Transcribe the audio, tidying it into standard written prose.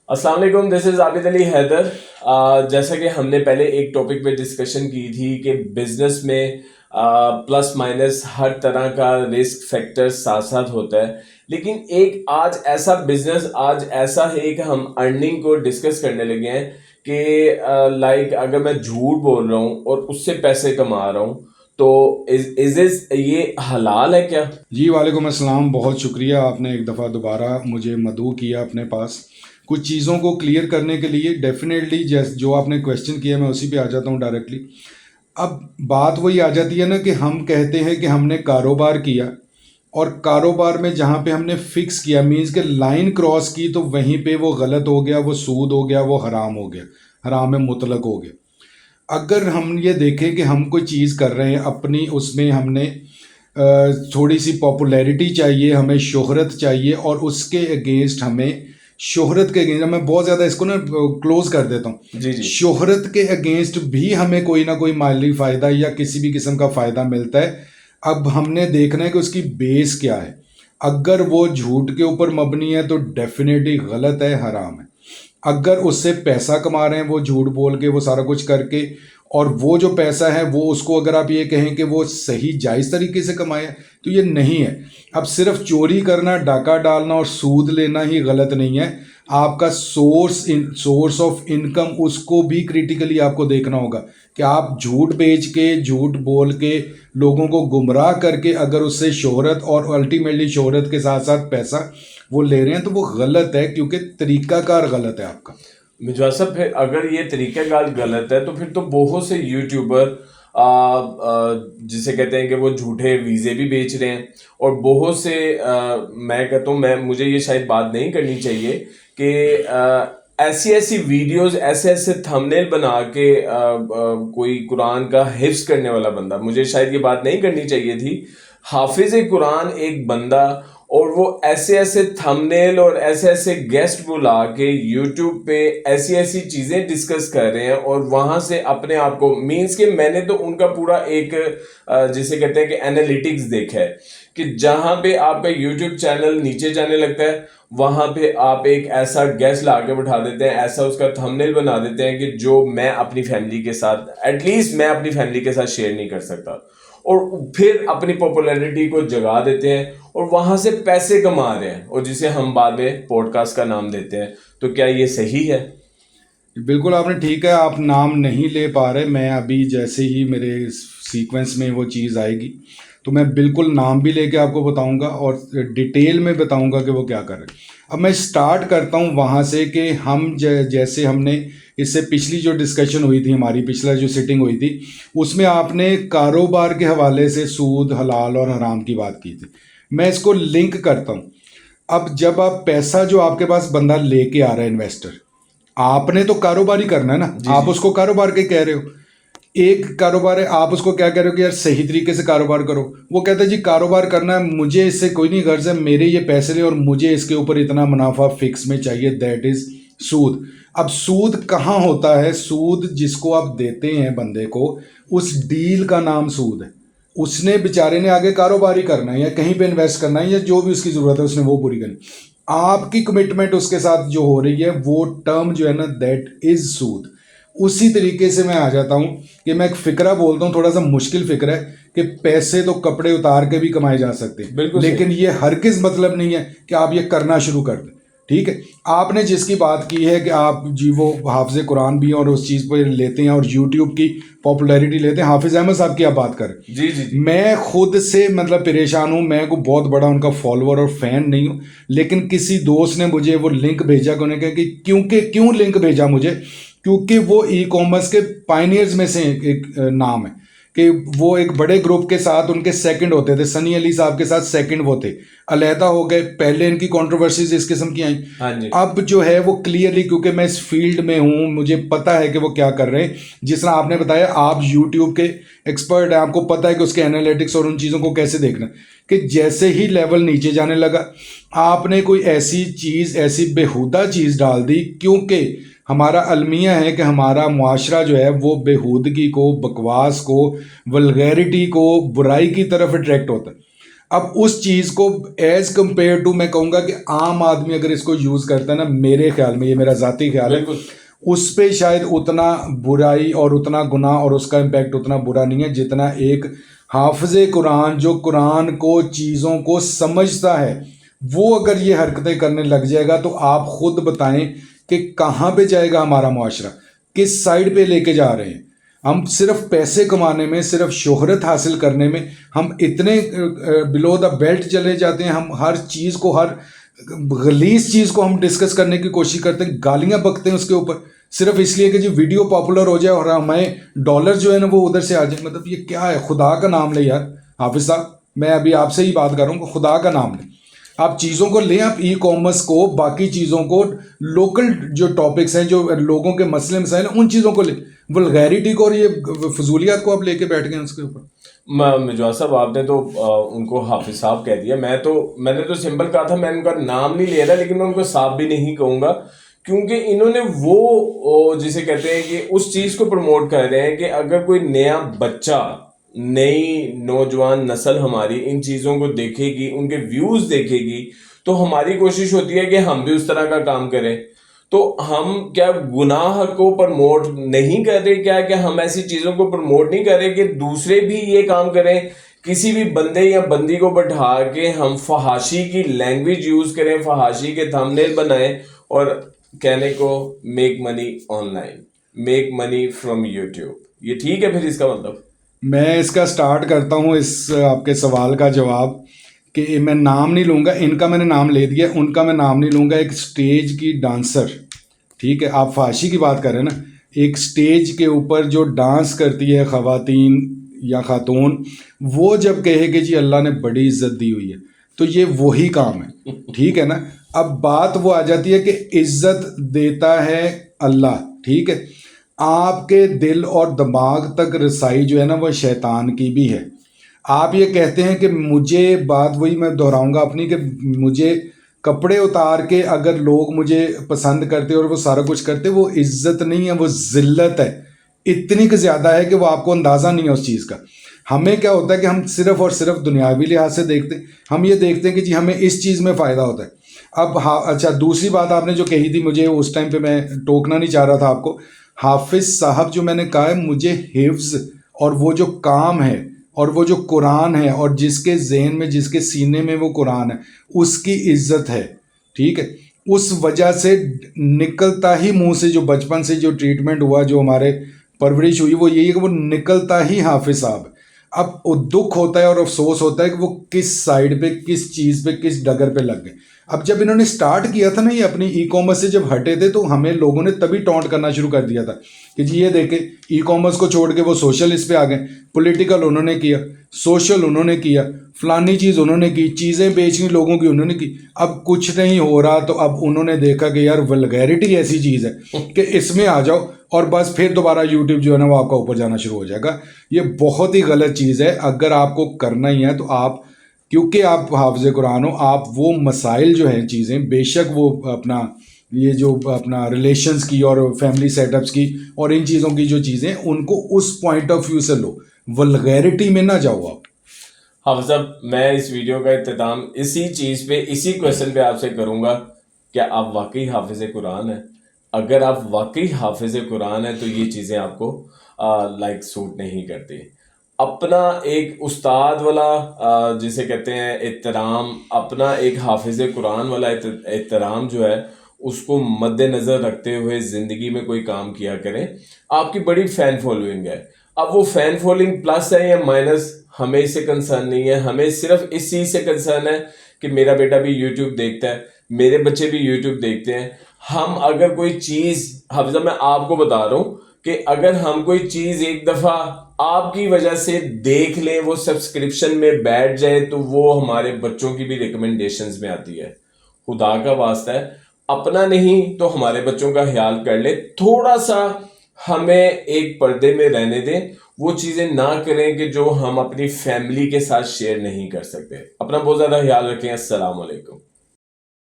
السلام علیکم، دس از عابد علی حیدر. جیسا کہ ہم نے پہلے ایک ٹاپک پہ ڈسکشن کی تھی کہ بزنس میں پلس مائنس ہر طرح کا رسک فیکٹر ساتھ ساتھ ہوتا ہے، لیکن ایک آج ایسا بزنس آج ایسا ہے کہ ہم ارننگ کو ڈسکس کرنے لگے ہیں کہ لائک اگر میں جھوٹ بول رہا ہوں اور اس سے پیسے کما رہا ہوں تو یہ حلال ہے کیا؟ جی وعلیکم السلام، بہت شکریہ آپ نے ایک دفعہ دوبارہ مجھے مدعو کیا اپنے پاس کچھ چیزوں کو کلیئر کرنے کے لیے. ڈیفینیٹلی جو آپ نے کویشچن کیا میں اسی پہ آ جاتا ہوں ڈائریکٹلی. اب بات وہی آ جاتی ہے نا کہ ہم کہتے ہیں کہ ہم نے کاروبار کیا، اور کاروبار میں جہاں پہ ہم نے فکس کیا مینز کہ لائن کراس کی تو وہیں پہ وہ غلط ہو گیا، وہ سود ہو گیا، وہ حرام ہو گیا، حرام مطلق ہو گیا. اگر ہم یہ دیکھیں کہ ہم کوئی چیز کر رہے ہیں اپنی، اس میں ہم نے تھوڑی سی پاپولیرٹی چاہیے، ہمیں شہرت چاہیے، اور اس کے اگینسٹ ہمیں شہرت کے اگینسٹ میں بہت زیادہ اس کو نا کلوز کر دیتا ہوں. جی جی شہرت کے اگینسٹ بھی ہمیں کوئی نہ کوئی مالی فائدہ یا کسی بھی قسم کا فائدہ ملتا ہے. اب ہم نے دیکھنا ہے کہ اس کی بیس کیا ہے. اگر وہ جھوٹ کے اوپر مبنی ہے تو ڈیفینیٹلی غلط ہے، حرام ہے. اگر اس سے پیسہ کما رہے ہیں وہ جھوٹ بول کے، وہ سارا کچھ کر کے، اور وہ جو پیسہ ہے وہ اس کو اگر آپ یہ کہیں کہ وہ صحیح جائز طریقے سے کمایا تو یہ نہیں ہے. اب صرف چوری کرنا، ڈاکہ ڈالنا اور سود لینا ہی غلط نہیں ہے. آپ کا سورس آف انکم اس کو بھی کریٹیکلی آپ کو دیکھنا ہوگا کہ آپ جھوٹ بیچ کے، جھوٹ بول کے، لوگوں کو گمراہ کر کے اگر اس سے شہرت اور الٹیمیٹلی شہرت کے ساتھ ساتھ پیسہ وہ لے رہے ہیں تو وہ غلط ہے، کیونکہ طریقہ کار غلط ہے آپ کا. مجھا صاحب، پھر اگر یہ طریقہ کار غلط ہے تو پھر تو بہت سے یوٹیوبر جسے کہتے ہیں کہ وہ جھوٹے ویزے بھی بیچ رہے ہیں، اور بہت سے میں کہتا ہوں مجھے یہ شاید بات نہیں کرنی چاہیے کہ ایسی ایسی ویڈیوز، ایسے ایسے تھمبنیل بنا کے کوئی قرآن کا حفظ کرنے والا بندہ، مجھے شاید یہ بات نہیں کرنی چاہیے تھی. حافظ قرآن ایک بندہ، اور وہ ایسے ایسے تھمبنیل اور ایسے ایسے گیسٹ بلا کے یوٹیوب پہ ایسی ایسی چیزیں ڈسکس کر رہے ہیں، اور وہاں سے اپنے آپ کو مینس کہ میں نے تو ان کا پورا ایک جسے کہتے ہیں کہ انالیٹکس دیکھا ہے کہ جہاں پہ آپ کا یوٹیوب چینل نیچے جانے لگتا ہے وہاں پہ آپ ایک ایسا گیسٹ لا کے بٹھا دیتے ہیں، ایسا اس کا تھمبنیل بنا دیتے ہیں کہ جو میں اپنی فیملی کے ساتھ، ایٹ لیسٹ میں اپنی فیملی کے ساتھ شیئر نہیں کر سکتا، اور پھر اپنی پاپولیرٹی کو جگا دیتے ہیں اور وہاں سے پیسے کما رہے ہیں، اور جسے ہم بعد میں پوڈ کاسٹ کا نام دیتے ہیں. تو کیا یہ صحیح ہے؟ بالکل آپ نے ٹھیک ہے، آپ نام نہیں لے پا رہے. میں ابھی جیسے ہی میرے سیکوینس میں وہ چیز آئے گی تو میں بالکل نام بھی لے کے آپ کو بتاؤں گا اور ڈیٹیل میں بتاؤں گا کہ وہ کیا کر رہے ہیں. اب میں سٹارٹ کرتا ہوں وہاں سے کہ ہم جیسے ہم نے اس سے پچھلی جو ڈسکشن ہوئی تھی، ہماری پچھلا جو سٹنگ ہوئی تھی، اس میں آپ نے کاروبار کے حوالے سے سود، حلال اور حرام کی بات کی تھی. میں اس کو لنک کرتا ہوں. اب جب آپ پیسہ جو آپ کے پاس بندہ لے کے آ رہا ہے، انویسٹر، آپ نے تو کاروبار ہی کرنا ہے نا. جی آپ جی اس کو کاروبار کے کہہ رہے ہو، ایک کاروبار ہے، آپ اس کو کیا کہہ رہے ہو کہ یار صحیح طریقے سے کاروبار کرو. وہ کہتا ہے جی کاروبار کرنا ہے، مجھے اس سے کوئی نہیں غرض ہے، میرے یہ پیسے لے اور مجھے اس کے اوپر اتنا منافع فکس میں چاہیے، دیٹ از سود. اب سود کہاں ہوتا ہے؟ سود جس کو آپ دیتے ہیں بندے کو، اس ڈیل کا نام سود ہے. اس نے بیچارے نے آگے کاروبار ہی کرنا ہے یا کہیں پہ انویسٹ کرنا ہے یا جو بھی اس کی ضرورت ہے اس نے وہ پوری کرنی. آپ کی کمٹمنٹ اس کے ساتھ جو ہو رہی ہے وہ ٹرم جو ہے نا، دیٹ از سود. اسی طریقے سے میں آ جاتا ہوں کہ میں ایک فقرہ بولتا ہوں، تھوڑا سا مشکل فقرہ ہے کہ پیسے تو کپڑے اتار کے بھی کمائے جا سکتے ہیں، بالکل لیکن صحیح. یہ ہرگز مطلب نہیں ہے کہ آپ یہ کرنا شروع کر دیں. ٹھیک ہے، آپ نے جس کی بات کی ہے کہ آپ جی وہ حافظ قرآن بھی ہیں اور اس چیز پہ لیتے ہیں اور یوٹیوب کی پاپولیرٹی لیتے ہیں، حافظ احمد صاحب کی آپ بات کریں. جی جی جی میں خود سے مطلب پریشان ہوں، میں کوئی بہت بڑا ان کا فالوور اور فین نہیں ہوں، لیکن کسی دوست نے مجھے وہ لنک بھیجا کہ انہیں کہا کہ کیوں لنک بھیجا مجھے، کیونکہ وہ ای کامرس کے پائنیئرز میں سے ایک نام ہے کہ وہ ایک بڑے گروپ کے ساتھ ان کے سیکنڈ ہوتے تھے. سنی علی صاحب کے ساتھ سیکنڈ وہ تھے، علیحدہ ہو گئے. پہلے ان کی کنٹروورسیز اس قسم کی آئیں. ہاں جی. اب جو ہے وہ کلیئرلی، کیونکہ میں اس فیلڈ میں ہوں، مجھے پتا ہے کہ وہ کیا کر رہے ہیں. جس طرح آپ نے بتایا آپ یوٹیوب کے ایکسپرٹ ہیں، آپ کو پتا ہے کہ اس کے انالیٹکس اور ان چیزوں کو کیسے دیکھنا ہے، کہ جیسے ہی لیول نیچے جانے لگا آپ نے کوئی ایسی چیز، ایسی بےہودہ چیز ڈال دی. کیونکہ ہمارا المیہ ہے کہ ہمارا معاشرہ جو ہے وہ بےہودگی کو، بکواس کو، ولگیرٹی کو، برائی کی طرف اٹریکٹ ہوتا ہے. اب اس چیز کو ایز کمپیئر ٹو میں کہوں گا کہ عام آدمی اگر اس کو یوز کرتا ہے نا، میرے خیال میں، یہ میرا ذاتی خیال ہے، بالکل اس پہ شاید اتنا برائی اور اتنا گناہ اور اس کا امپیکٹ اتنا برا نہیں ہے جتنا ایک حافظ قرآن جو قرآن کو چیزوں کو سمجھتا ہے، وہ اگر یہ حرکتیں کرنے لگ جائے گا تو آپ خود بتائیں کہ کہاں پہ جائے گا ہمارا معاشرہ، کس سائڈ پہ لے کے جا رہے ہیں ہم۔ صرف پیسے کمانے میں، صرف شہرت حاصل کرنے میں ہم اتنے بلو دا بیلٹ چلے جاتے ہیں، ہم ہر چیز کو، ہر غلیظ چیز کو ہم ڈسکس کرنے کی کوشش کرتے ہیں، گالیاں بکتے ہیں اس کے اوپر، صرف اس لیے کہ جی ویڈیو پاپولر ہو جائے اور ہمیں ڈالر جو ہے نا وہ ادھر سے آ جائے۔ مطلب یہ کیا ہے؟ خدا کا نام لے یار حافظ صاحب، میں ابھی آپ سے ہی بات کر رہا ہوں کہ خدا کا نام لیں، آپ چیزوں کو لیں، آپ ای کامرس کو، باقی چیزوں کو، لوکل جو ٹاپکس ہیں، جو لوگوں کے مسئلے مسائل ہیں، ان چیزوں کو لیں، ولگیرٹی کو اور یہ فضولیات کو آپ لے کے بیٹھ گئے اس کے اوپر۔ مجوز صاحب آپ نے تو ان کو حافظ صاحب کہہ دیا، میں نے تو سمپل کہا تھا، میں ان کا نام نہیں لے رہا، لیکن میں ان کو صاحب بھی نہیں کہوں گا، کیونکہ انہوں نے وہ جسے کہتے ہیں کہ اس چیز کو پروموٹ کر رہے ہیں کہ اگر کوئی نیا بچہ، نئی نوجوان نسل ہماری ان چیزوں کو دیکھے گی، ان کے ویوز دیکھے گی، تو ہماری کوشش ہوتی ہے کہ ہم بھی اس طرح کا کام کریں۔ تو ہم کیا گناہ کو پروموٹ نہیں کر رہے کیا، کہ ہم ایسی چیزوں کو پروموٹ نہیں کر رہے کہ دوسرے بھی یہ کام کریں، کسی بھی بندے یا بندی کو بٹھا کے ہم فحاشی کی لینگویج یوز کریں، فحاشی کے تھمبنیل بنائیں اور کہنے کو make money on line, make money from YouTube. یہ ٹھیک ہے پھر اس کا مطلب؟ میں اس کا سٹارٹ کرتا ہوں اس آپ کے سوال کا جواب، کہ میں نام نہیں لوں گا، ان کا میں نے نام لے دیا، ان کا میں نام نہیں لوں گا۔ ایک سٹیج کی ڈانسر، ٹھیک ہے، آپ فحاشی کی بات کر رہے ہیں نا، ایک سٹیج کے اوپر جو ڈانس کرتی ہے خواتین یا خاتون، وہ جب کہے کہ جی اللہ نے بڑی عزت دی ہوئی ہے، تو یہ وہی کام ہے، ٹھیک ہے نا۔ اب بات وہ آ جاتی ہے کہ عزت دیتا ہے اللہ، ٹھیک ہے، آپ کے دل اور دماغ تک رسائی جو ہے نا وہ شیطان کی بھی ہے۔ آپ یہ کہتے ہیں کہ مجھے، بات وہی میں دہراؤں گا اپنی، کہ مجھے کپڑے اتار کے اگر لوگ مجھے پسند کرتے اور وہ سارا کچھ کرتے، وہ عزت نہیں ہے، وہ ذلت ہے، اتنی کہ زیادہ ہے کہ وہ آپ کو اندازہ نہیں ہے اس چیز کا۔ ہمیں کیا ہوتا ہے کہ ہم صرف اور صرف دنیاوی لحاظ سے دیکھتے ہیں، ہم یہ دیکھتے ہیں کہ جی ہمیں اس چیز میں فائدہ ہوتا ہے۔ اب اچھا، دوسری بات آپ نے جو کہی تھی، مجھے اس ٹائم پہ میں ٹوکنا نہیں چاہ رہا تھا آپ کو، حافظ صاحب جو میں نے کہا ہے، مجھے حفظ اور وہ جو کام ہے اور وہ جو قرآن ہے، اور جس کے ذہن میں، جس کے سینے میں وہ قرآن ہے، اس کی عزت ہے، ٹھیک ہے۔ اس وجہ سے نکلتا ہی منہ سے، جو بچپن سے جو ٹریٹمنٹ ہوا، جو ہمارے پرورش ہوئی، وہ یہی ہے کہ وہ نکلتا ہی حافظ صاحب۔ اب وہ دکھ ہوتا ہے اور افسوس ہوتا ہے کہ وہ کس سائڈ پہ، کس چیز پہ، کس ڈگر پہ لگ گئے۔ اب جب انہوں نے سٹارٹ کیا تھا نا، یہ اپنی ای کامرس سے جب ہٹے تھے، تو ہمیں لوگوں نے تبھی ٹونٹ کرنا شروع کر دیا تھا کہ جی یہ دیکھیں، ای کامرس کو چھوڑ کے وہ سوشل اس پہ آ گئے، پولیٹیکل انہوں نے کیا، سوشل انہوں نے کیا، فلانی چیز انہوں نے کی، چیزیں بیچنی لوگوں کی انہوں نے کی۔ اب کچھ نہیں ہو رہا تو اب انہوں نے دیکھا کہ یار ولگیرٹی ایسی چیز ہے کہ اس میں آ جاؤ، اور بس پھر دوبارہ یوٹیوب جو ہے نا وہ آپ کا اوپر جانا شروع ہو جائے گا۔ یہ بہت ہی غلط چیز ہے۔ اگر آپ کو کرنا ہی ہے تو آپ، کیونکہ آپ حافظ قرآن ہو، آپ وہ مسائل جو ہیں، چیزیں بے شک وہ اپنا یہ جو اپنا ریلیشنز کی اور فیملی سیٹ اپس کی اور ان چیزوں کی جو چیزیں، ان کو اس پوائنٹ آف ویو سے لو، ولگیرٹی میں نہ جاؤ آپ۔ حافظ صاحب، میں اس ویڈیو کا اختتام اسی چیز پہ، اسی کویشچن پہ آپ سے کروں گا، کیا آپ واقعی حافظ قرآن ہیں؟ اگر آپ واقعی حافظ قرآن ہیں تو یہ چیزیں آپ کو لائک سوٹ نہیں کرتی۔ اپنا ایک استاد والا جسے کہتے ہیں احترام، اپنا ایک حافظ قرآن والا احترام جو ہے، اس کو مد نظر رکھتے ہوئے زندگی میں کوئی کام کیا کریں۔ آپ کی بڑی فین فالوئنگ ہے، اب وہ فین فالوئنگ پلس ہے یا مائنس، ہمیں اس سے کنسرن نہیں ہے۔ ہمیں صرف اس چیز سے کنسرن ہے کہ میرا بیٹا بھی یوٹیوب دیکھتا ہے، میرے بچے بھی یوٹیوب دیکھتے ہیں۔ ہم اگر کوئی چیز، حافظہ میں آپ کو بتا رہا ہوں کہ اگر ہم کوئی چیز ایک دفعہ آپ کی وجہ سے دیکھ لیں، وہ سبسکرپشن میں بیٹھ جائے، تو وہ ہمارے بچوں کی بھی ریکمنڈیشنز میں آتی ہے۔ خدا کا واسطہ ہے، اپنا نہیں تو ہمارے بچوں کا خیال کر لے، تھوڑا سا ہمیں ایک پردے میں رہنے دیں، وہ چیزیں نہ کریں کہ جو ہم اپنی فیملی کے ساتھ شیئر نہیں کر سکتے۔ اپنا بہت زیادہ خیال رکھیں۔ السلام علیکم۔